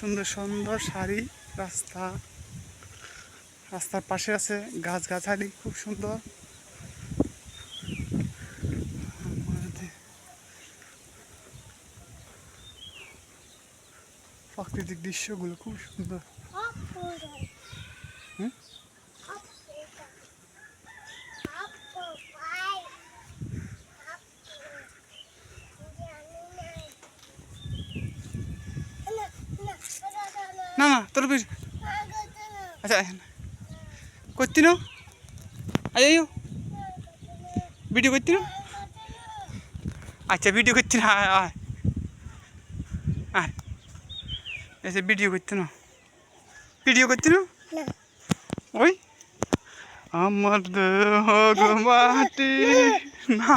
সুন্দর সুন্দর সারি রাস্তা, রাস্তার পাশে আছে গাছগাছালি খুব সুন্দর। প্রাকৃতিক দৃশ্যগুলো খুব সুন্দর। না না তোর আচ্ছা করতি না আইও ভিডিও করতি না। আচ্ছা ভিডিও করতি না আয় আয় আচ্ছা ভিডিও করতি না, ভিডিও করতি না। ওই আমার দেহ গো মাটি না